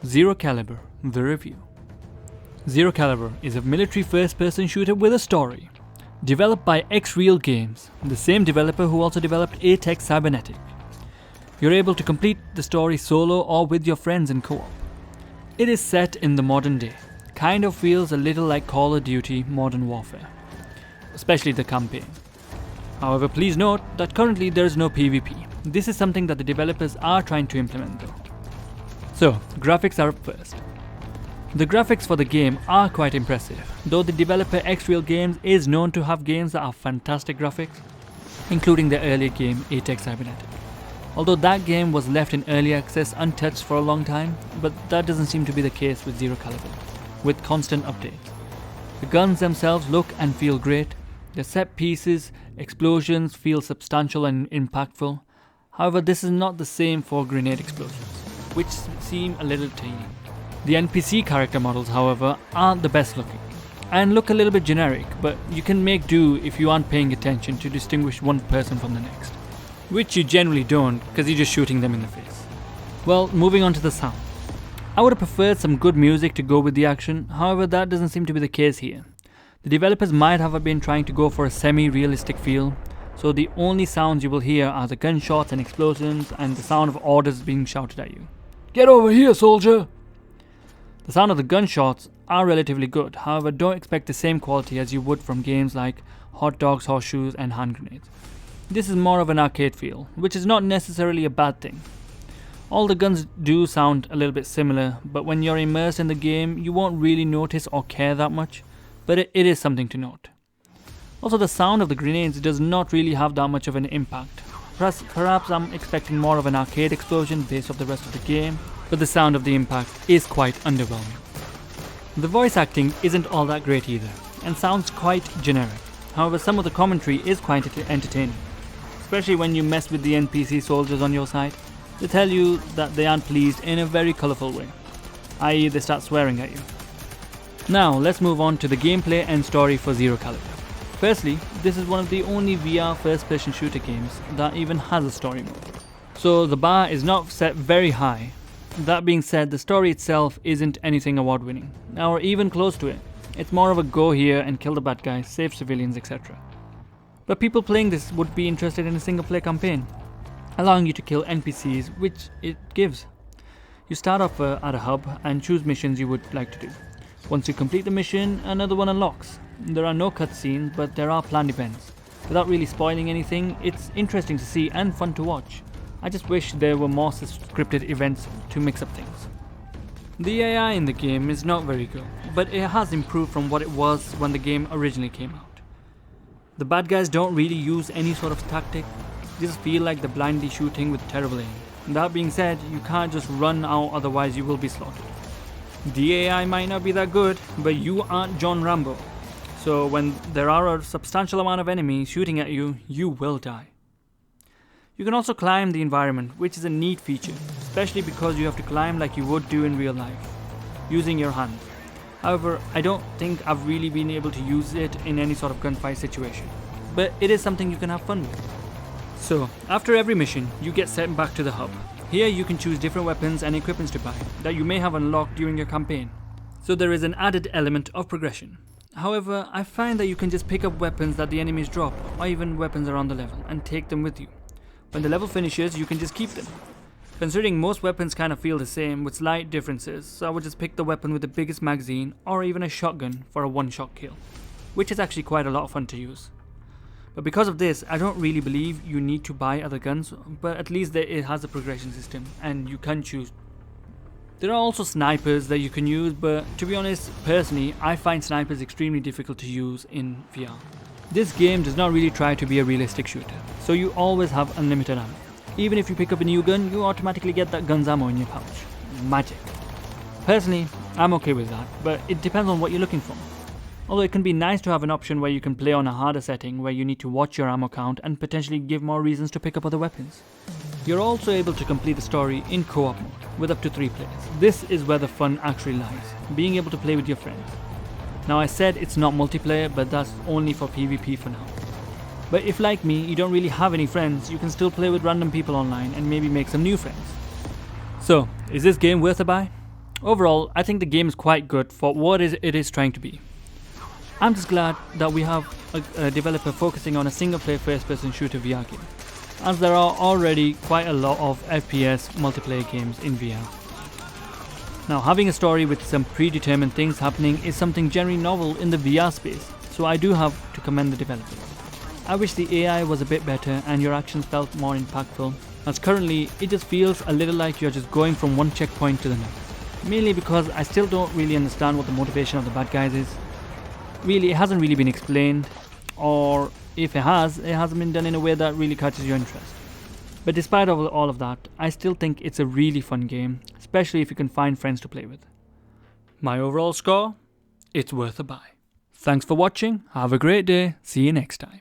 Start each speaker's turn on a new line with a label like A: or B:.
A: Zero Caliber, the review. Zero Caliber is a military first-person shooter with a story. Developed by X-Real Games, the same developer who also developed Atex Cybernetic. You're able to complete the story solo or with your friends in co-op. It is set in the modern day. Kind of feels a little like Call of Duty Modern Warfare, especially the campaign. However, please note that currently there is no PvP. This is something that the developers are trying to implement though. So, graphics are up first. The graphics for the game are quite impressive, though the developer X-Real Games is known to have games that have fantastic graphics, including the earlier game Atex Cybernetic. Although that game was left in early access untouched for a long time, but that doesn't seem to be the case with Zero Caliber, with constant updates. The guns themselves look and feel great, the set pieces, explosions feel substantial and impactful. However, this is not the same for grenade explosions, which seem a little tiny. The NPC character models, however, aren't the best looking, and look a little bit generic, but you can make do if you aren't paying attention to distinguish one person from the next. Which you generally don't, because you're just shooting them in the face. Well, moving on to the sound. I would have preferred some good music to go with the action, however that doesn't seem to be the case here. The developers might have been trying to go for a semi-realistic feel, so the only sounds you will hear are the gunshots and explosions and the sound of orders being shouted at you. Get over here, soldier! The sound of the gunshots are relatively good, however don't expect the same quality as you would from games like Hot Dogs, Horseshoes and Hand Grenades. This is more of an arcade feel, which is not necessarily a bad thing. All the guns do sound a little bit similar, but when you're immersed in the game you won't really notice or care that much, but it is something to note. Also, the sound of the grenades does not really have that much of an impact. Perhaps I'm expecting more of an arcade explosion based off the rest of the game, but the sound of the impact is quite underwhelming. The voice acting isn't all that great either, and sounds quite generic. However, some of the commentary is quite entertaining, especially when you mess with the NPC soldiers on your side. They tell you that they aren't pleased in a very colourful way, i.e. they start swearing at you. Now let's move on to the gameplay and story for Zero Caliber. Firstly, this is one of the only VR first-person shooter games that even has a story mode, so the bar is not set very high. That being said, the story itself isn't anything award-winning, or even close to it. It's more of a go here and kill the bad guys, save civilians, etc. But people playing this would be interested in a single-player campaign, allowing you to kill NPCs, which it gives. You start off at a hub and choose missions you would like to do. Once you complete the mission, another one unlocks. There are no cutscenes, but there are planned events. Without really spoiling anything, it's interesting to see and fun to watch. I just wish there were more scripted events to mix up things. The AI in the game is not very good, but it has improved from what it was when the game originally came out. The bad guys don't really use any sort of tactic, they just feel like they're blindly shooting with terrible aim. That being said, you can't just run out, otherwise you will be slaughtered. The AI might not be that good, but you aren't John Rambo. So when there are a substantial amount of enemies shooting at you, you will die. You can also climb the environment, which is a neat feature, especially because you have to climb like you would do in real life, using your hands. However, I don't think I've really been able to use it in any sort of gunfight situation, but it is something you can have fun with. So, after every mission, you get sent back to the hub. Here you can choose different weapons and equipments to buy that you may have unlocked during your campaign. So there is an added element of progression. However, I find that you can just pick up weapons that the enemies drop, or even weapons around the level, and take them with you. When the level finishes, you can just keep them. Considering most weapons kind of feel the same with slight differences, so I would just pick the weapon with the biggest magazine or even a shotgun for a one-shot kill, which is actually quite a lot of fun to use. But because of this, I don't really believe you need to buy other guns, but at least it has a progression system and you can choose. There are also snipers that you can use, but to be honest, personally, I find snipers extremely difficult to use in VR. This game does not really try to be a realistic shooter, so you always have unlimited ammo. Even if you pick up a new gun, you automatically get that gun's ammo in your pouch. Magic. Personally, I'm okay with that, but it depends on what you're looking for. Although it can be nice to have an option where you can play on a harder setting where you need to watch your ammo count and potentially give more reasons to pick up other weapons. You're also able to complete the story in co-op mode with up to 3 players. This is where the fun actually lies, being able to play with your friends. Now I said it's not multiplayer, but that's only for PvP for now. But if like me, you don't really have any friends, you can still play with random people online and maybe make some new friends. So, is this game worth a buy? Overall, I think the game is quite good for what it is trying to be. I'm just glad that we have a developer focusing on a single-player first-person shooter VR game, as there are already quite a lot of FPS multiplayer games in VR. Now, having a story with some predetermined things happening is something generally novel in the VR space, so I do have to commend the developer. I wish the AI was a bit better and your actions felt more impactful, as currently it just feels a little like you're just going from one checkpoint to the next. Mainly because I still don't really understand what the motivation of the bad guys is. Really, it hasn't really been explained, or if it hasn't been done in a way that really catches your interest. But despite all of that, I still think it's a really fun game, especially if you can find friends to play with. My overall score? It's worth a buy. Thanks for watching, have a great day, see you next time.